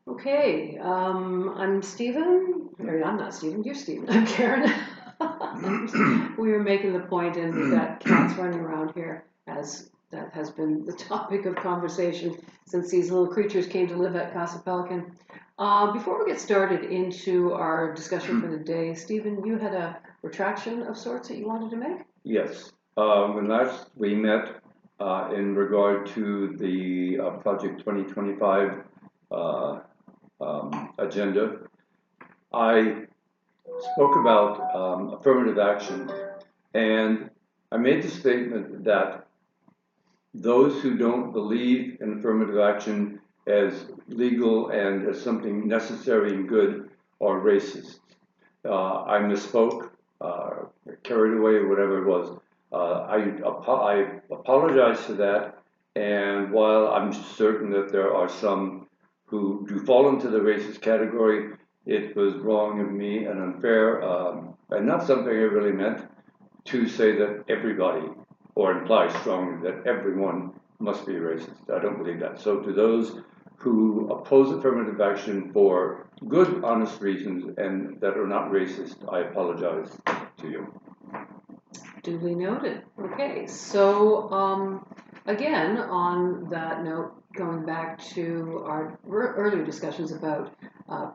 Okay, I'm Stephen. Or I'm not Stephen, you're Stephen. I'm Karen. We were making the point, and we've got cats running around here, as that has been the topic of conversation since these little creatures came to live at Casa Pelican. Before we get started into our discussion for the day, Stephen, you had a retraction of sorts that you wanted to make? Yes. When last we met in regard to the Project 2025 uh, agenda, I spoke about affirmative action, and I made the statement that those who don't believe in affirmative action as legal and as something necessary and good are racist. I misspoke, carried away, whatever it was. I apologize for that, and while I'm certain that there are some who do fall into the racist category, it was wrong of me and unfair, and not something I really meant to say that everybody, or imply strongly that everyone must be racist. I don't believe that. So to those who oppose affirmative action for good, honest reasons and that are not racist, I apologize to you. Duly noted. Okay, so again, on that note, going back to our earlier discussions about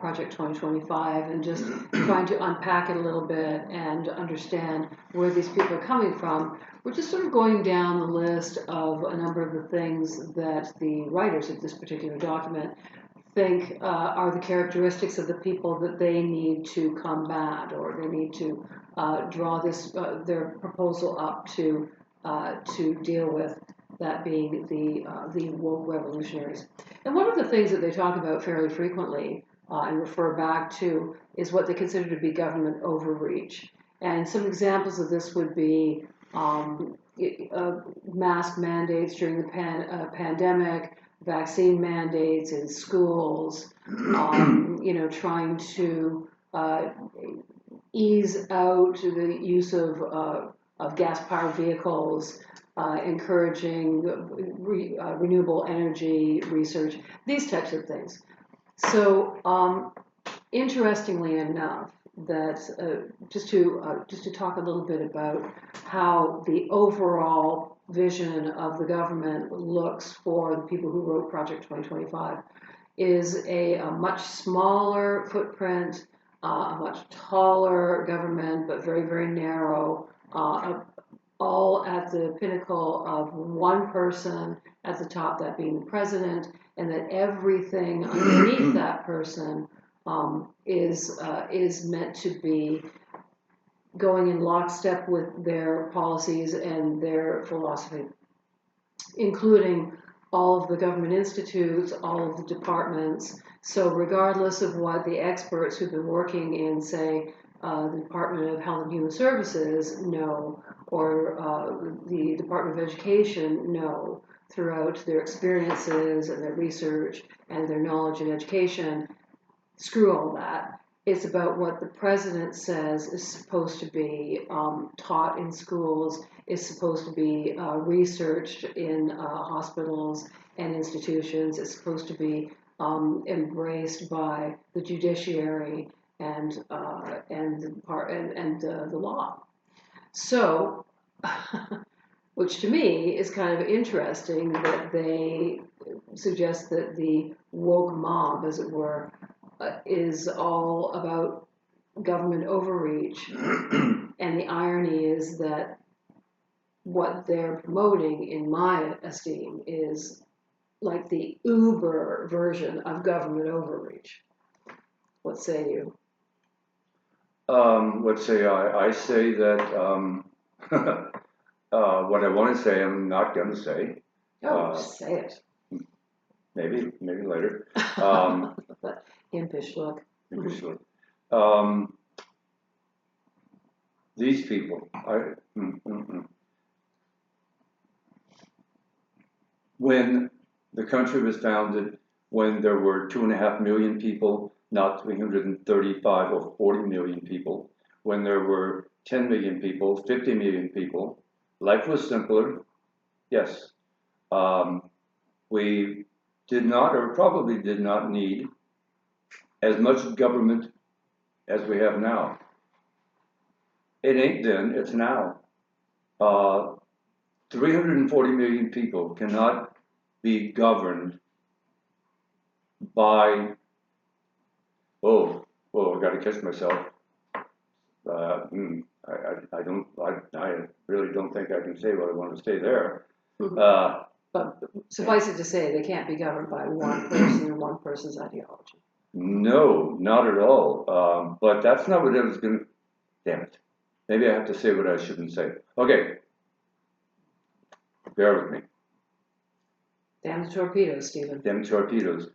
Project 2025 and just trying to unpack it a little bit and understand where these people are coming from, we're just sort of going down the list of a number of the things that the writers of this particular document think are the characteristics of the people that they need to combat, or they need to draw their proposal up to deal with, that being the woke revolutionaries. And one of the things that they talk about fairly frequently and refer back to is what they consider to be government overreach. And some examples of this would be mask mandates during the pandemic, vaccine mandates in schools, trying to ease out the use of gas-powered vehicles, encouraging renewable energy research, these types of things. So, interestingly enough, that just to talk a little bit about how the overall vision of the government looks for the people who wrote Project 2025 is a much smaller footprint, a much taller government, but very, very narrow, all at the pinnacle of one person at the top, that being the president, and that everything underneath that person is meant to be going in lockstep with their policies and their philosophy, including all of the government institutes, all of the departments. So regardless of what the experts who've been working in, say, the Department of Health and Human Services know, or the Department of Education know, throughout their experiences and their research and their knowledge and education, screw all that. It's about what the president says is supposed to be taught in schools, is supposed to be researched in hospitals and institutions. It's supposed to be embraced by the judiciary and the law. So, which to me is kind of interesting that they suggest that the woke mob, as it were, is all about government overreach. And the irony is that what they're promoting, in my esteem, is like the uber version of government overreach. What say you? Let's say I say that what I want to say, I'm not going to say. Oh, say it. Maybe later. That impish look. Impish look. Um, these people, when the country was founded, when there were 2.5 million people, not 335 or 40 million people, when there were 10 million people, 50 million people, life was simpler. Yes, we did not, or probably did not need as much government as we have now. It ain't then, it's now. 340 million people cannot be governed by, I gotta catch myself. I really don't think I can say what I want to say there. But suffice it to say, they can't be governed by one person and one person's ideology. No, not at all. But that's not what I was going to. Damn it. Maybe I have to say what I shouldn't say. Okay. Bear with me. Damn the torpedoes, Stephen. Damn torpedoes.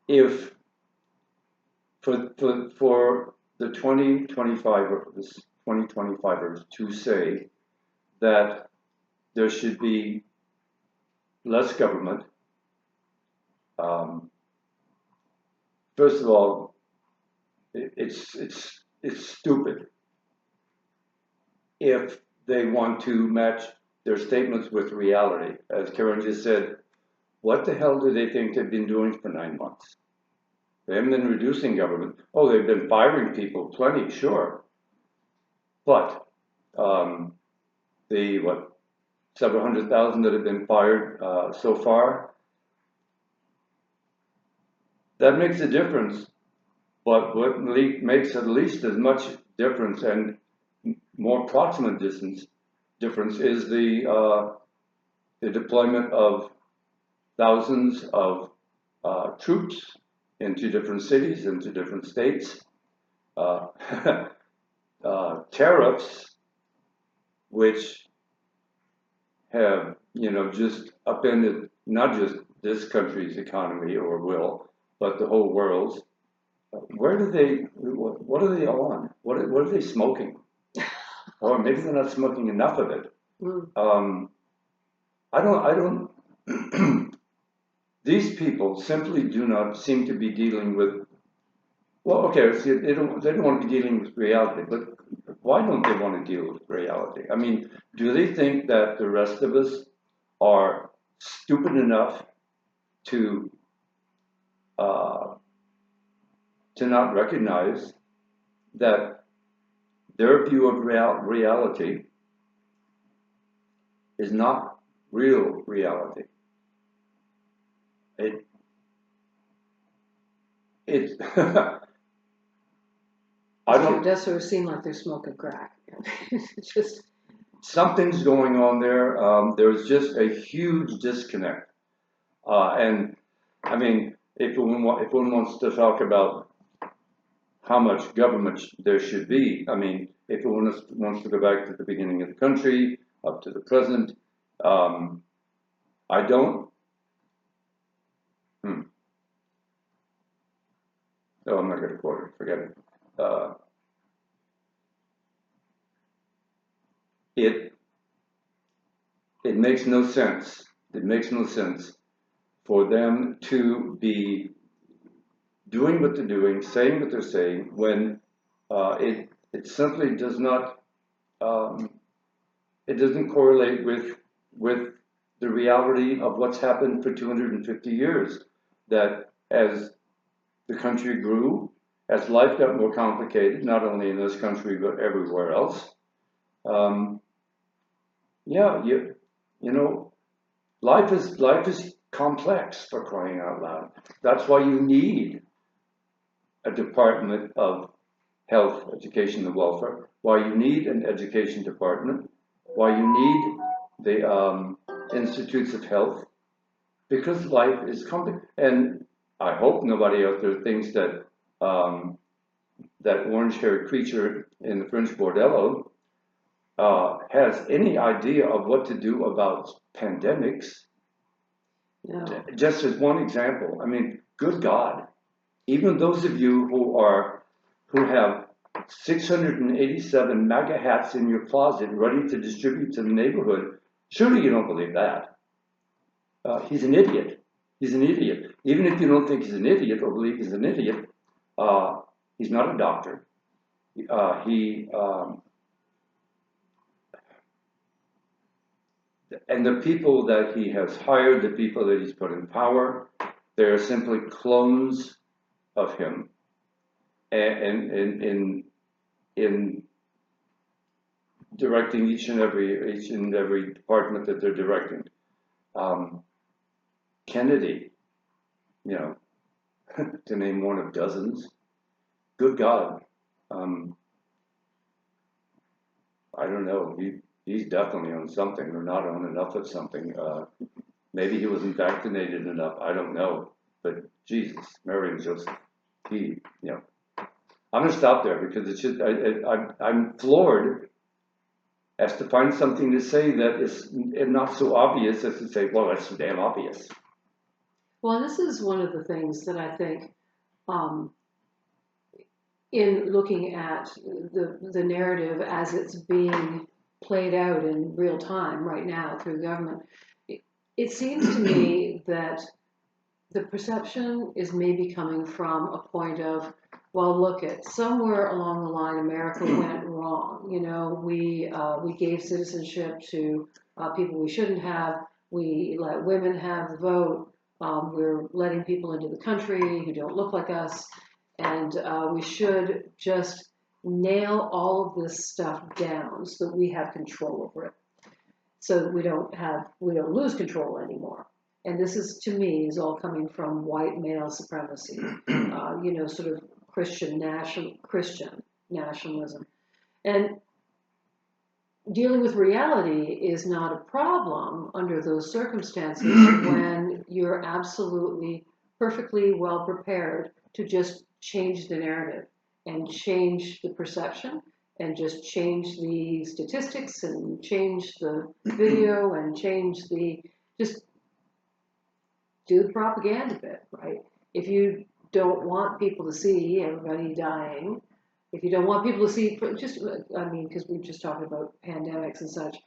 If for the 2025 or this 2025ers to say that there should be less government, first of all, it's stupid if they want to match their statements with reality. As Karen just said, what the hell do they think they've been doing for 9 months? They haven't been reducing government. Oh, they've been firing people, plenty, sure. But several 100,000 that have been fired so far, that makes a difference. But what makes at least as much difference and more proximate difference is the deployment of thousands of troops into different cities, into different states. Tariffs, which have just upended not just this country's economy or will, but the whole world's. What are they on? What are they smoking? Or maybe they're not smoking enough of it. I don't. These people simply do not seem to be dealing with. Well, okay, see, they don't want to be dealing with reality, but why don't they want to deal with reality? I mean, do they think that the rest of us are stupid enough to not recognize that their view of reality is not real reality? It It does sort of seem like they're smoking crack. It's just something's going on there. There's just a huge disconnect. And I mean, if one wants to talk about how much government there should be, I mean, if one wants to go back to the beginning of the country, up to the present, I don't. Oh, I'm not going to quote it. Forget it. It makes no sense. It makes no sense for them to be doing what they're doing, saying what they're saying, when it simply does not. It doesn't correlate with the reality of what's happened for 250 years. That as the country grew, as life got more complicated, not only in this country but everywhere else. Life is complex, for crying out loud. That's why you need a Department of Health, Education, and Welfare. Why you need an education department. Why you need the institutes of health, because life is complex. And I hope nobody out there thinks that that orange-haired creature in the French bordello has any idea of what to do about pandemics. no. Just as one example, I mean, good God, even those of you who have 687 MAGA hats in your closet ready to distribute to the neighborhood, surely you don't believe that. He's an idiot. He's an idiot. Even if you don't think he's an idiot or believe he's an idiot, he's not a doctor. And the people that he has hired, the people that he's put in power, They're simply clones of him, and in directing each and every department that they're directing. Kennedy, you know, to name one of dozens. Good God, I don't know. He's definitely on something, or not on enough of something. Maybe he wasn't vaccinated enough. I don't know. But Jesus, Mary and Joseph, you know. I'm gonna stop there because it's just I'm floored as to find something to say that is not so obvious as to say, well, that's so damn obvious. Well, this is one of the things that I think, in looking at the narrative as it's being played out in real time right now through government, it seems to me that the perception is maybe coming from a point of, well, look at somewhere along the line, America went wrong. You know, we gave citizenship to people we shouldn't have. We let women have the vote. We're letting people into the country who don't look like us, and we should just nail all of this stuff down so that we have control over it, so that we don't lose control anymore. And this is, to me, is all coming from white male supremacy, you know, sort of Christian nationalism. And dealing with reality is not a problem under those circumstances when you're absolutely perfectly well prepared to just change the narrative and change the perception and just change the statistics and change the video and just do the propaganda bit, right? If you don't want people to see everybody dying, if you don't want people to see, because we're just talking about pandemics and such,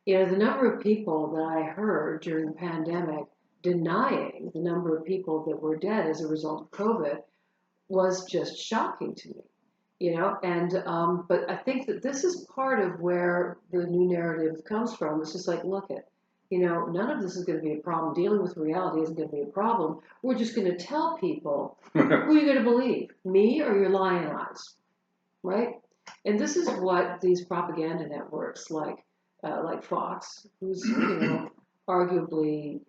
you know, the number of people that I heard during the pandemic denying the number of people that were dead as a result of COVID was just shocking to me, you know. And but I think that this is part of where the new narrative comes from. It's just like, look at, you know, none of this is going to be a problem. Dealing with reality isn't going to be a problem. We're just going to tell people who you're going to believe, me or your lying eyes, right? And this is what these propaganda networks like Fox, who's, you know, arguably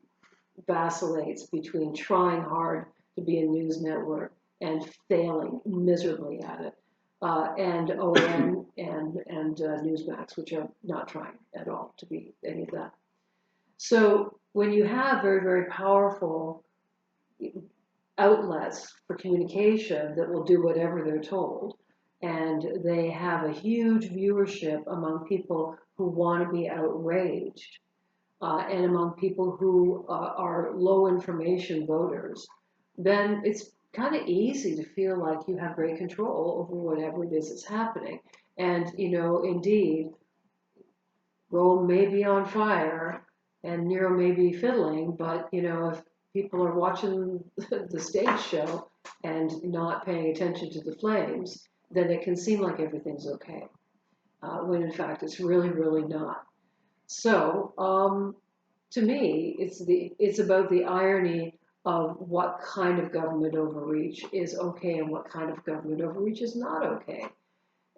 vacillates between trying hard to be a news network and failing miserably at it, and OAN and Newsmax, which are not trying at all to be any of that. So when you have very, very powerful outlets for communication that will do whatever they're told, and they have a huge viewership among people who want to be outraged, and among people who are low information voters, then it's kind of easy to feel like you have great control over whatever it is that's happening. And, you know, indeed, Rome may be on fire and Nero may be fiddling, but, you know, if people are watching the stage show and not paying attention to the flames, then it can seem like everything's okay, when in fact it's really, really not. So, to me, it's about the irony of what kind of government overreach is okay and what kind of government overreach is not okay.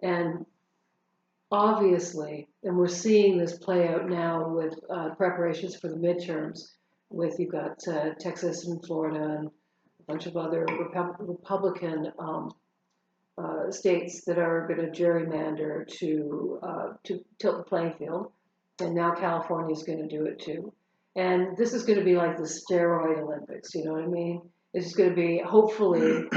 And obviously, and we're seeing this play out now with preparations for the midterms, with you've got Texas and Florida and a bunch of other Republican states that are going to gerrymander to tilt the playing field, and now California is going to do it too. And this is going to be like the steroid Olympics, you know what I mean? It's going to be, hopefully,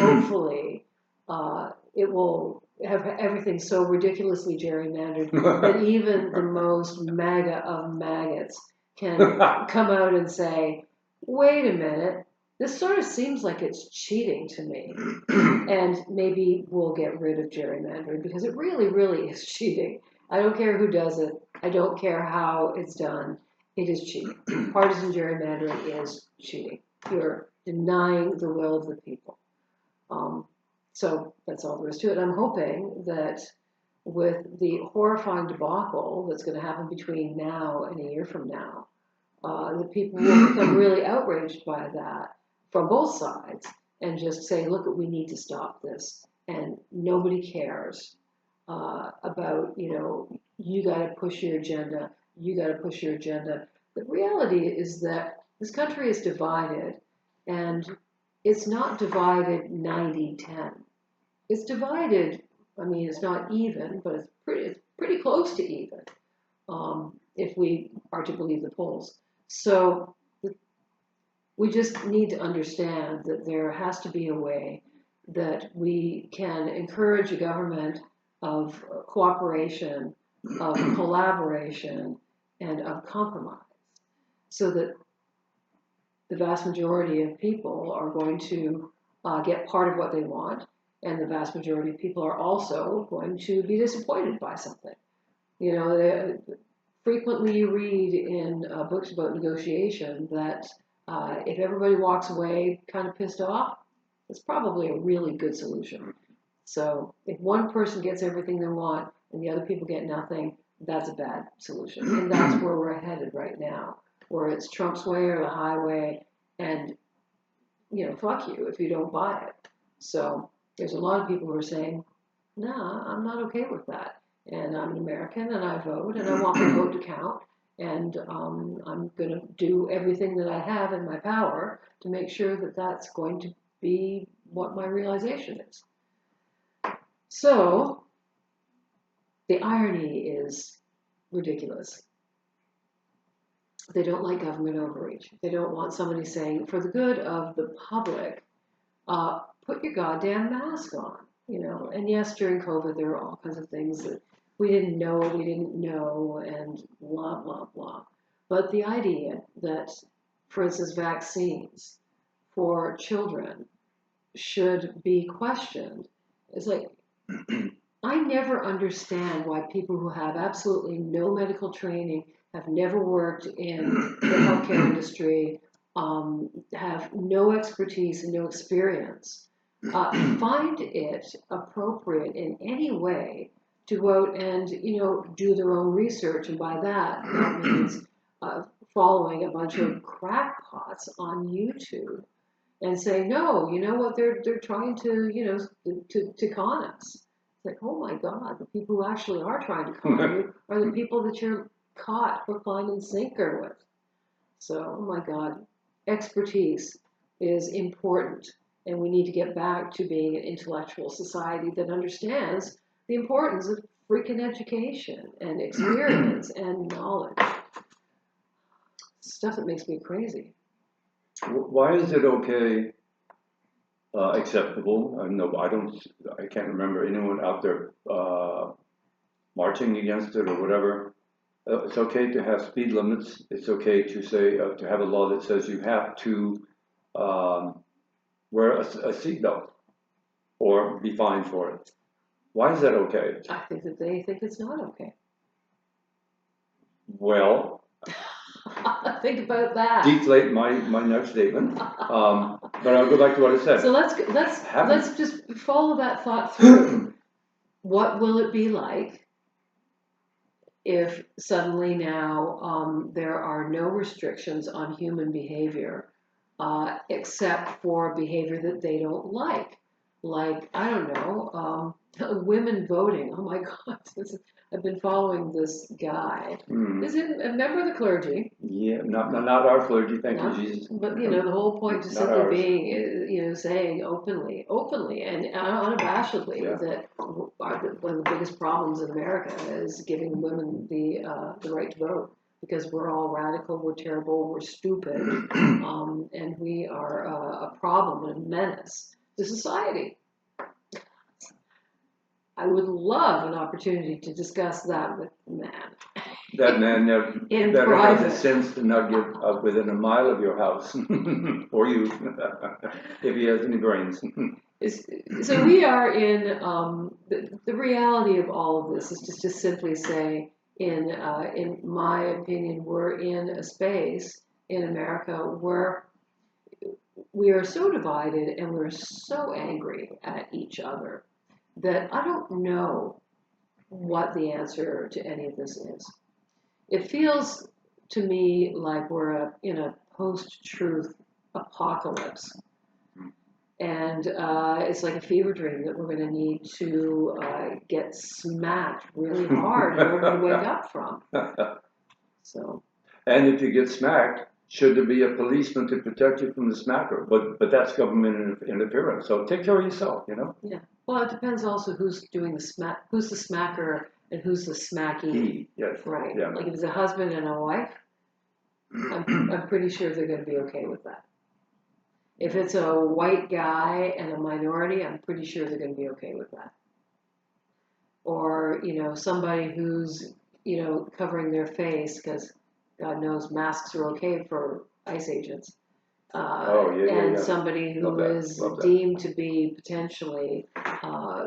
it will have everything so ridiculously gerrymandered that even the most MAGA of maggots can come out and say, wait a minute, this sort of seems like it's cheating to me. And maybe we'll get rid of gerrymandering because it really, really is cheating. I don't care who does it. I don't care how it's done. It is cheating. Partisan gerrymandering is cheating. You're denying the will of the people. So that's all there is to it. I'm hoping that with the horrifying debacle that's going to happen between now and a year from now, that people will become really outraged by that from both sides and just say, look, we need to stop this. And nobody cares about, you got to push your agenda, you got to push your agenda. The reality is that this country is divided, and it's not divided 90-10. It's divided, I mean, it's not even, but it's pretty close to even, if we are to believe the polls. So we just need to understand that there has to be a way that we can encourage a government of cooperation, of collaboration, and of compromise, so that the vast majority of people are going to get part of what they want, and the vast majority of people are also going to be disappointed by something. Frequently you read in books about negotiation that if everybody walks away kind of pissed off, it's probably a really good solution. So if one person gets everything they want and the other people get nothing, that's a bad solution. And that's where we're headed right now, where it's Trump's way or the highway, and, fuck you if you don't buy it. So there's a lot of people who are saying, nah, I'm not okay with that. And I'm an American and I vote and I want my vote to count. And I'm going to do everything that I have in my power to make sure that that's going to be what my realization is. So the irony is ridiculous. They don't like government overreach. They don't want somebody saying, for the good of the public, put your goddamn mask on. And yes, during COVID, there were all kinds of things that we didn't know, and blah, blah, blah. But the idea that, for instance, vaccines for children should be questioned is like, I never understand why people who have absolutely no medical training, have never worked in the healthcare industry, have no expertise and no experience, find it appropriate in any way to go out and, do their own research. And by that means following a bunch of crackpots on YouTube and say, no, you know what, they're trying to, to con us. It's like, oh my God, the people who actually are trying to con you are the people that you're caught hook, line, and sinker with. So, oh my God, expertise is important. And we need to get back to being an intellectual society that understands the importance of freaking education and experience and knowledge. Stuff that makes me crazy. Why is it okay, acceptable? I can't remember anyone out there marching against it or whatever. It's okay to have speed limits. It's okay to say, to have a law that says you have to wear a seatbelt or be fined for it. Why is that okay? I think that they think it's not okay. Well, think about that. Deflate my next statement, but I'll go back to what I said. So let's just follow that thought through. What will it be like if suddenly now there are no restrictions on human behavior except for behavior that they don't like? Like, I don't know, women voting. Oh my God, I've been following this guy. Is it a member of the clergy? Yeah, not our clergy, thank you, Jesus. But the whole point just simply being, saying openly and unabashedly that one of the biggest problems in America is giving women the right to vote, because we're all radical, we're terrible, we're stupid, and we are a problem and a menace to society. I would love an opportunity to discuss that with the man. That man that has the sense to not get within a mile of your house, or you, if he has any brains. So we are in the reality of all of this is just to simply say, in my opinion, we're in a space in America where we are so divided and we're so angry at each other that I don't know what the answer to any of this is. It feels to me like we're in a post-truth apocalypse. And it's like a fever dream that we're going to need to get smacked really hard in order to wake up from. So. And if you get smacked, should there be a policeman to protect you from the smacker? But that's government interference. So take care of yourself, you know? Yeah. Well, it depends also who's doing the smack, who's the smacker and who's the smacky. Yes. Right. Yeah. Like if it's a husband and a wife, I'm pretty sure they're going to be okay with that. If it's a white guy and a minority, I'm pretty sure they're going to be okay with that. Or, somebody who's, covering their face because God knows masks are okay for ICE agents. And somebody who is deemed to be potentially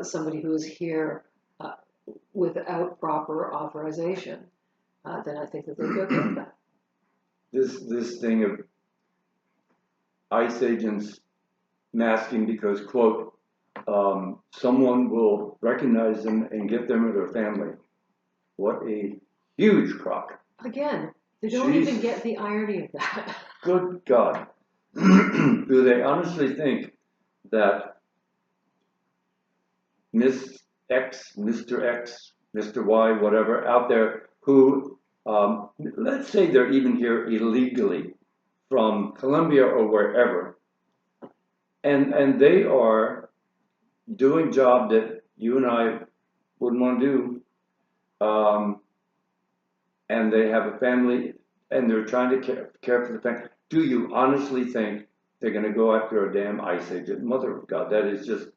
somebody who is here without proper authorization, then I think that they'd be okay with that. This thing of ICE agents masking because, quote, someone will recognize them and get them or their family. What a huge crock. Again, they don't even get the irony of that. Good God. Do they honestly think that Miss X, Mr. X, Mr. Y, whatever, out there who, let's say they're even here illegally from Colombia or wherever, and they are doing a job that you and I wouldn't want to do, and they have a family and they're trying to care for the family. Do you honestly think they're going to go after a damn ICE agent? Mother of God, that is just...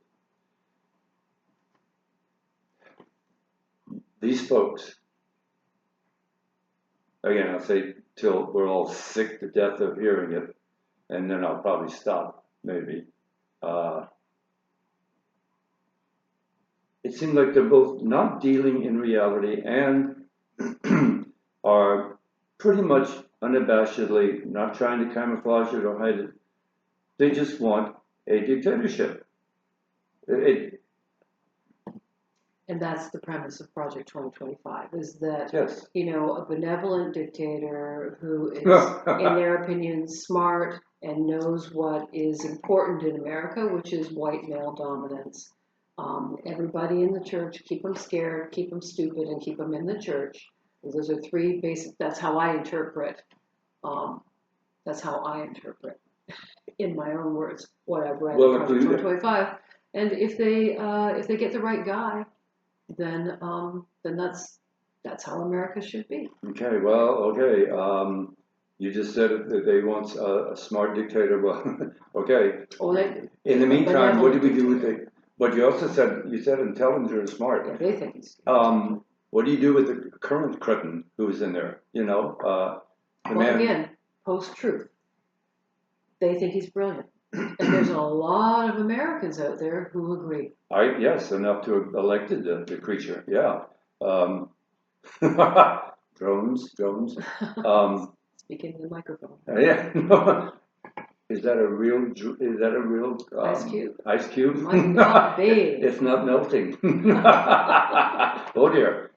These folks, again, I'll say till we're all sick to death of hearing it, and then I'll probably stop, maybe. It seems like they're both not dealing in reality and are pretty much unabashedly not trying to camouflage it or hide it. They just want a dictatorship. And that's the premise of Project 2025, is that, yes. A benevolent dictator who is, in their opinion, smart and knows what is important in America, which is white male dominance. Everybody in the church, keep them scared, keep them stupid, and keep them in the church. Those are three basic, that's how I interpret, in my own words, what I've read in Project 2025. And if they get the right guy, then that's how America should be. Okay, well, okay. You just said that they want a smart dictator. Well, okay. In the meantime, what do we do with it? But you also said intelligent and smart. Yeah, they think he's what do you do with the current cretin who's in there? Again, post-truth. They think he's brilliant. And there's a lot of Americans out there who agree. Yes, enough to have elected the creature. Yeah. Drones. Speaking in the microphone. Yeah. Is that a real Ice cube? Ice cube? Might not be. It's not melting. Oh dear.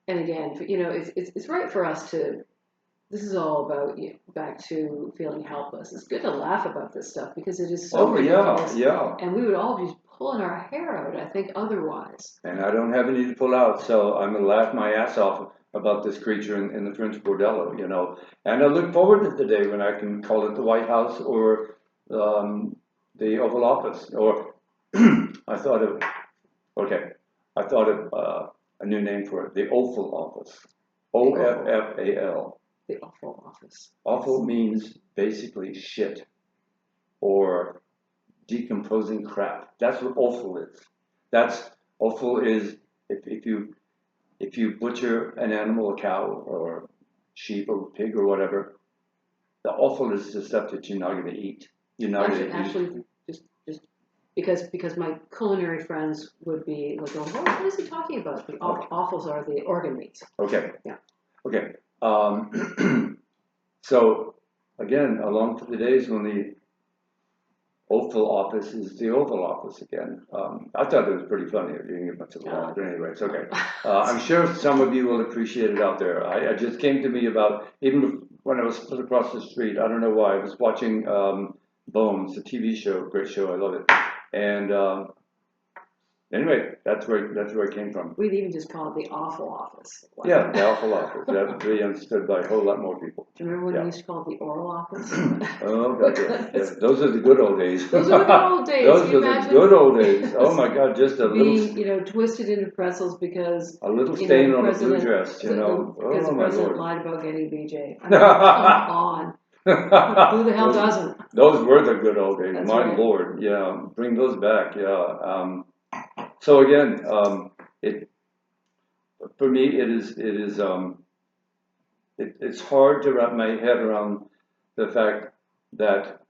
And again, it's right for us to. This is all about back to feeling helpless. It's good to laugh about this stuff because it is so ridiculous. Yeah. And we would all be pulling our hair out, I think, otherwise. And I don't have any to pull out, so I'm gonna laugh my ass off about this creature in the French Bordello, And I look forward to the day when I can call it the White House or the Oval Office. Or I thought of a new name for it, the Ophal Office. OFFAL. The Awful Office. Awful means basically shit or decomposing crap. That's what awful is. Awful is if you butcher an animal, a cow or sheep or pig or whatever, the offal is the stuff that you're not going to eat. You're not going to eat. Actually, just because my culinary friends would be like, what is he talking about? The offals are the organ meats. Okay. Yeah. Okay. So again, along for the days when the Oval Office is the Oval Office again. I thought it was pretty funny. I didn't get much of a laugh, but anyway, it's okay. I'm sure some of you will appreciate it out there. I just came to me about, even when I was split across the street, I don't know why, I was watching Bones, the TV show, great show, I love it. And anyway, that's where it came from. We'd even just call it the awful office. Wow. Yeah, the Awful Office. That would be understood by a whole lot more people. Do you remember when we used to call it the oral office? Oh, God, yeah. Those are the good old days. Those are the good old days. Those Can you are the imagine? good old days. Oh my God, just a Being, little, twisted into pretzels because a little the stain on a blue president, dress, because the my president Lord. lied about getting BJ. I mean, come on. Who the hell doesn't? Those were the good old days. That's My right. Lord, yeah, bring those back, yeah. So again, it for me it's hard to wrap my head around the fact that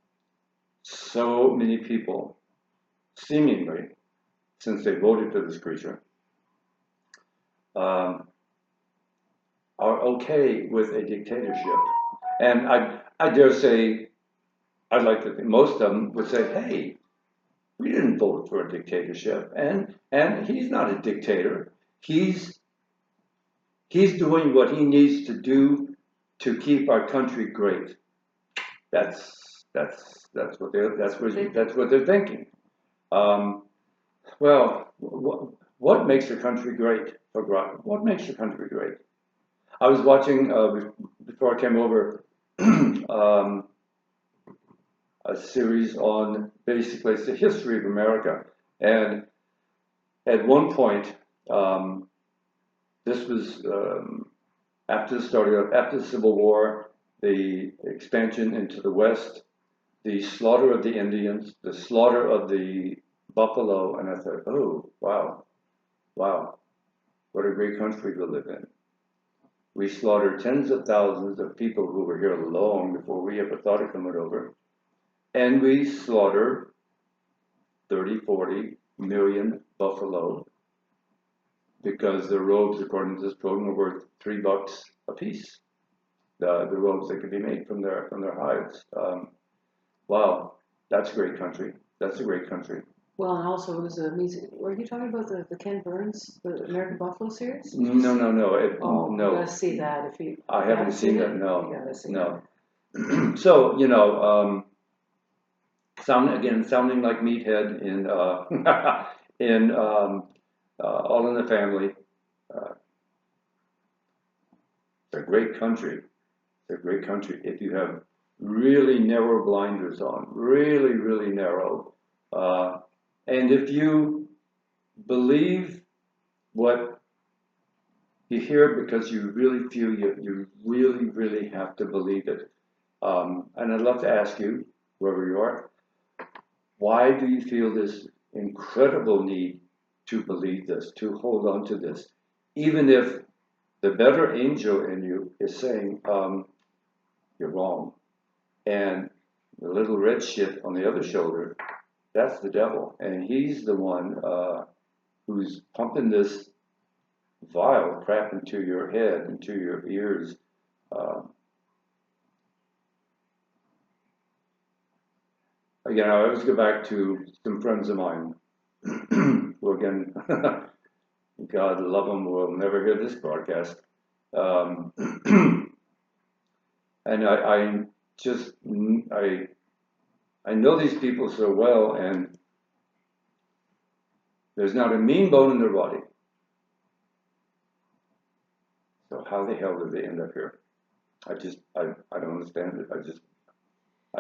so many people, seemingly, since they voted for this creature, um, are okay with a dictatorship. And I dare say, I'd like to think most of them would say, hey, we didn't vote for a dictatorship, and he's not a dictator. He's doing what he needs to do to keep our country great. That's what they're thinking. Well, what makes a country great? What makes a country great? I was watching before I came over um, a series on basically it's the history of America, and at one point, this was after the Civil War, the expansion into the West, the slaughter of the Indians, the slaughter of the buffalo, and I thought, oh wow, what a great country to live in. We slaughtered tens of thousands of people who were here long before we ever thought of coming over. And we slaughtered 30, 40 million buffalo because the robes, according to this program, were worth $3 a piece. The robes that could be made from their hides. Wow, that's a great country. That's a great country. Well, and also it was a music. Were you talking about the Ken Burns, the American Buffalo series? No. No. No. You gotta see that if you. I haven't seen that. No. You gotta see No. So sounding like meathead in in All in the Family. Uh, it's a great country. It's a great country if you have really narrow blinders on, really, really narrow. And if you believe what you hear because you really feel you really, really have to believe it. And I'd love to ask you, whoever you are, why do you feel this incredible need to believe this, to hold on to this, even if the better angel in you is saying, you're wrong. And the little red shit on the other shoulder, that's the devil. And he's the one who's pumping this vile crap into your head, into your ears. Again, I always go back to some friends of mine who, again, God love them, will never hear this broadcast. And I know these people so well, and there's not a mean bone in their body. So how the hell did they end up here? I don't understand it. I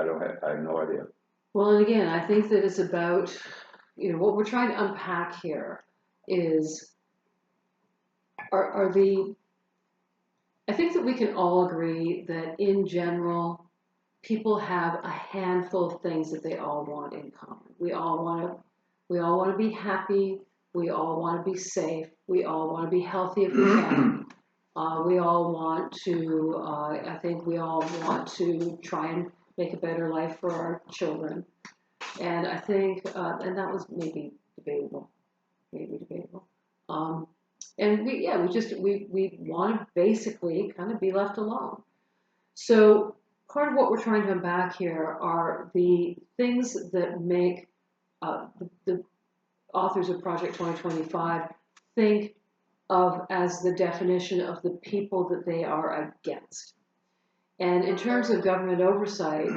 have no idea. Well, and again, I think that it's about, what we're trying to unpack here is, I think that we can all agree that in general, people have a handful of things that they all want in common. We all want to be happy. We all want to be safe. We all want to be healthy if we can. We all want to, I think we all want to try and make a better life for our children. And I think, and that was maybe debatable. And we want to basically kind of be left alone. So part of what we're trying to unpack here are the things that make the authors of Project 2025 think of as the definition of the people that they are against. And in terms of government oversight,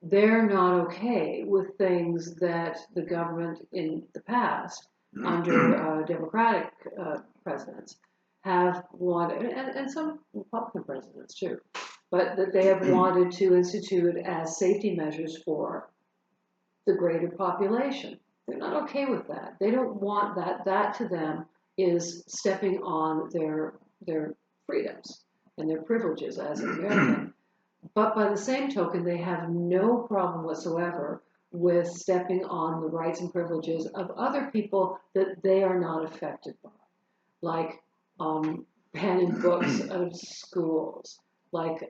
they're not okay with things that the government in the past, under Democratic presidents, have wanted, and some Republican presidents too, but that they have wanted to institute as safety measures for the greater population. They're not okay with that. They don't want that. That to them is stepping on their freedoms and their privileges as an American. But by the same token, they have no problem whatsoever with stepping on the rights and privileges of other people that they are not affected by, like banning books out of schools, like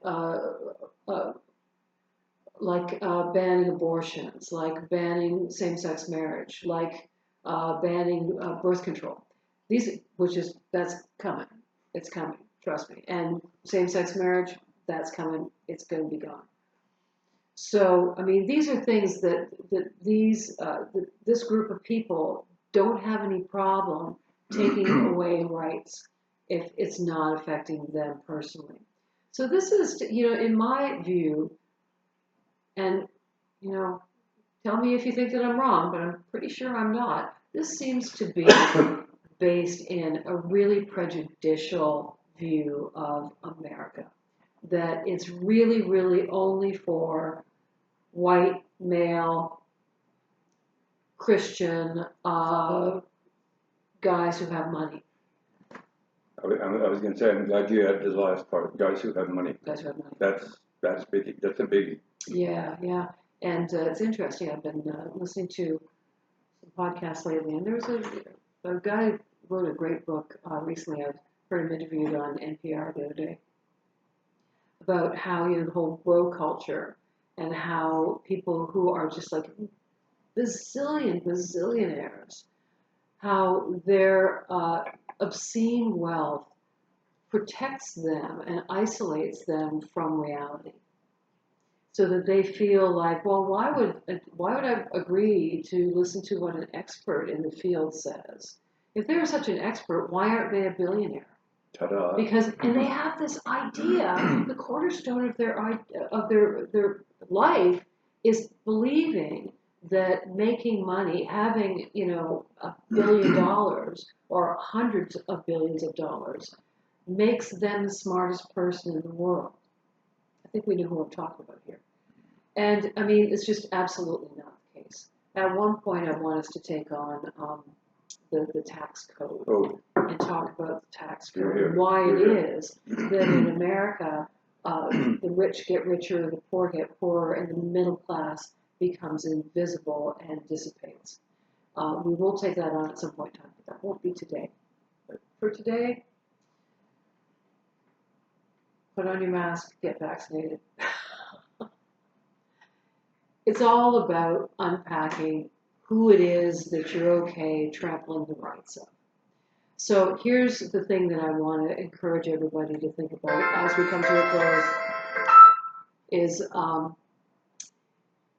banning abortions, like banning same-sex marriage, like banning birth control. That's coming. It's coming. Trust me. And same-sex marriage, that's coming. It's going to be gone. So, I mean, these are things that this group of people don't have any problem taking away rights if it's not affecting them personally. So this is, in my view, and, tell me if you think that I'm wrong, but I'm pretty sure I'm not. This seems to be based in a really prejudicial view of America. That it's really, really only for white, male, Christian guys who have money. I was going to say, I'm glad you added the last part, guys who have money. Guys who have money. That's big. That's a biggie. Yeah. And it's interesting. I've been listening to some podcasts lately, and there was a guy who wrote a great book recently. I heard him interviewed on NPR the other day about how, the whole bro culture and how people who are just like bazillionaires, how their obscene wealth protects them and isolates them from reality, so that they feel like, well, why would I agree to listen to what an expert in the field says? If they're such an expert, why aren't they a billionaire? Ta-da. And they have this idea, the cornerstone of their life is believing that making money, having, $1 billion or hundreds of billions of dollars, makes them the smartest person in the world. I think we know who I'm talking about here. And I mean, it's just absolutely not the case. At one point, I want us to take on the tax code and talk about the tax code and why it is that in America, the rich get richer, the poor get poorer, and the middle class becomes invisible and dissipates. We will take that on at some point in time, but that won't be today. But for today, put on your mask, get vaccinated. It's all about unpacking who it is that you're okay trampling the rights of. So here's the thing that I want to encourage everybody to think about as we come to a close is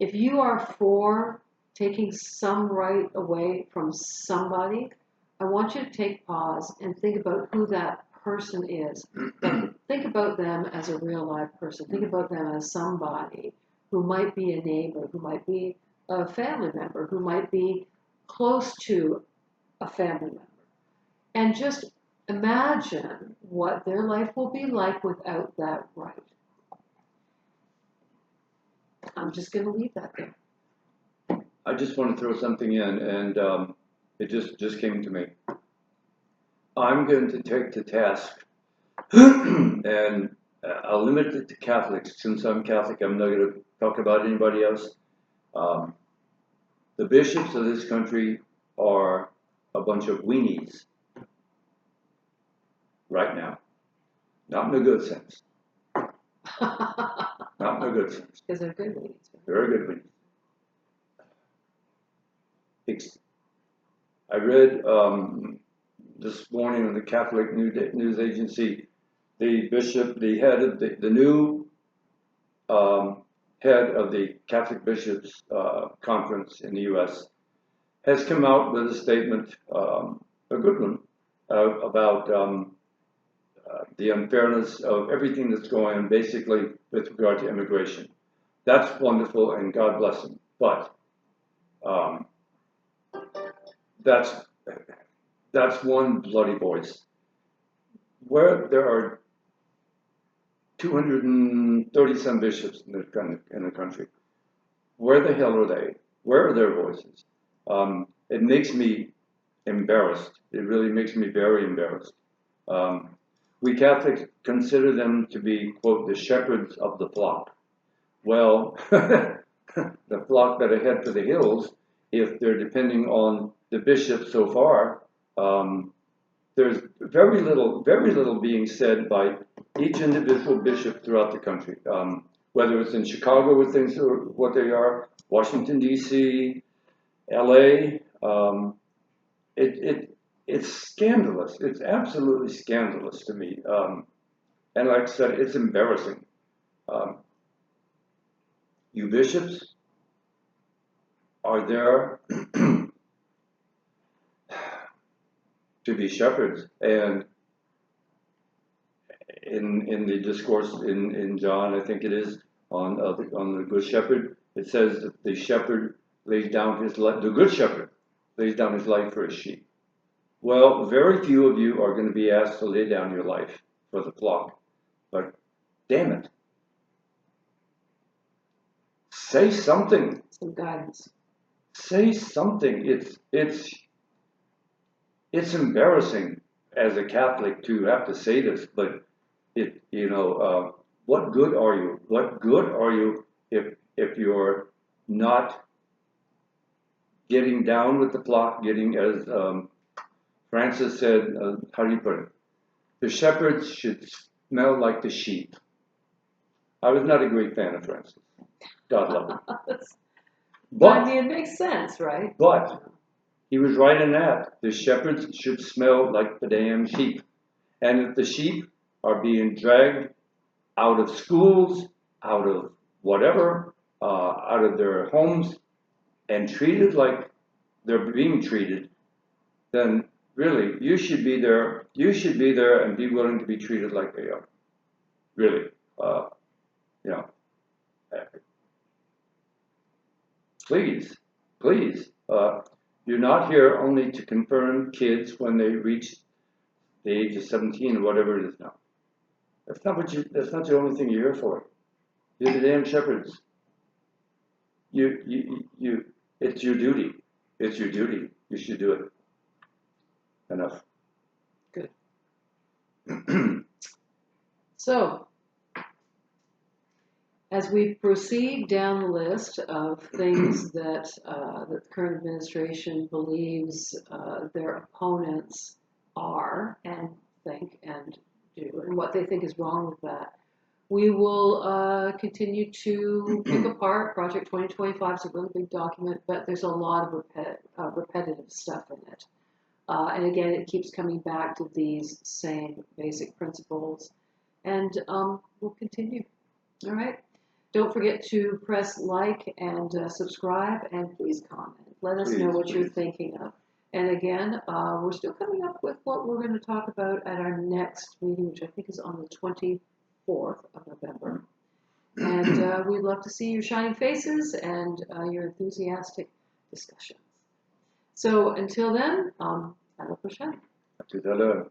if you are for taking some right away from somebody, I want you to take pause and think about who that person is. But think about them as a real live person. Think about them as somebody who might be a neighbor, who might be a family member, who might be close to a family member. And just imagine what their life will be like without that right. I'm just going to leave that there. I just want to throw something in, and it just came to me. I'm going to take to task, and I'll limit it to Catholics. Since I'm Catholic, I'm not going to talk about anybody else. The bishops of this country are a bunch of weenies right now. Not in a good sense. Not in a good sense. Because they're good weenies. Very good weenies. I read this morning on the Catholic News Agency, the bishop, the head of the new head of the Catholic Bishops Conference in the U.S., has come out with a statement, a good one, about the unfairness of everything that's going on, basically with regard to immigration. That's wonderful, and God bless him. But that's one bloody voice. Where there are 230 some bishops in the country, where the hell are they? Where are their voices? It makes me embarrassed. It really makes me very embarrassed. We Catholics consider them to be, quote, the shepherds of the flock. Well, the flock better head for the hills if they're depending on the bishop so far. There's very little being said by each individual bishop throughout the country. Whether it's in Chicago where things are what they are, Washington, D.C., L.A., it's scandalous. It's absolutely scandalous to me. And like I said, it's embarrassing. You bishops are there to be shepherds. And in the discourse in John, I think it is, on the Good Shepherd, it says that the shepherd lays down his life, the Good Shepherd lays down his life for his sheep. Well, very few of you are going to be asked to lay down your life for the flock. But damn it. Say something. Some guidance. Say something. It's embarrassing as a Catholic to have to say this, but what good are you? What good are you if you're not getting down with the flock, getting, as Francis said, how do you put it? The shepherds should smell like the sheep. I was not a great fan of Francis. God love him. But I mean, it makes sense, right? But he was right in that. The shepherds should smell like the damn sheep. And if the sheep are being dragged out of schools, out of whatever, out of their homes, and treated like they're being treated, then really, you should be there. You should be there and be willing to be treated like they are. Really, you know. Please, please. You're not here only to confirm kids when they reach the age of 17 or whatever it is now. That's not the only thing you're here for. You're the damn shepherds. It's your duty. It's your duty. You should do it. Enough. Good. So, as we proceed down the list of things that the current administration believes their opponents are and think and do, and what they think is wrong with that, we will continue to pick apart. Project 2025 is a really big document, but there's a lot of repetitive stuff in it. And again, it keeps coming back to these same basic principles. And we'll continue. All right? Don't forget to press like and subscribe, and please comment. Let us know what you're thinking of. And again, we're still coming up with what we're going to talk about at our next meeting, which I think is on the 24th of November. And we'd love to see your shining faces and your enthusiastic discussions. So until then, à la prochaine. À tout à l'heure.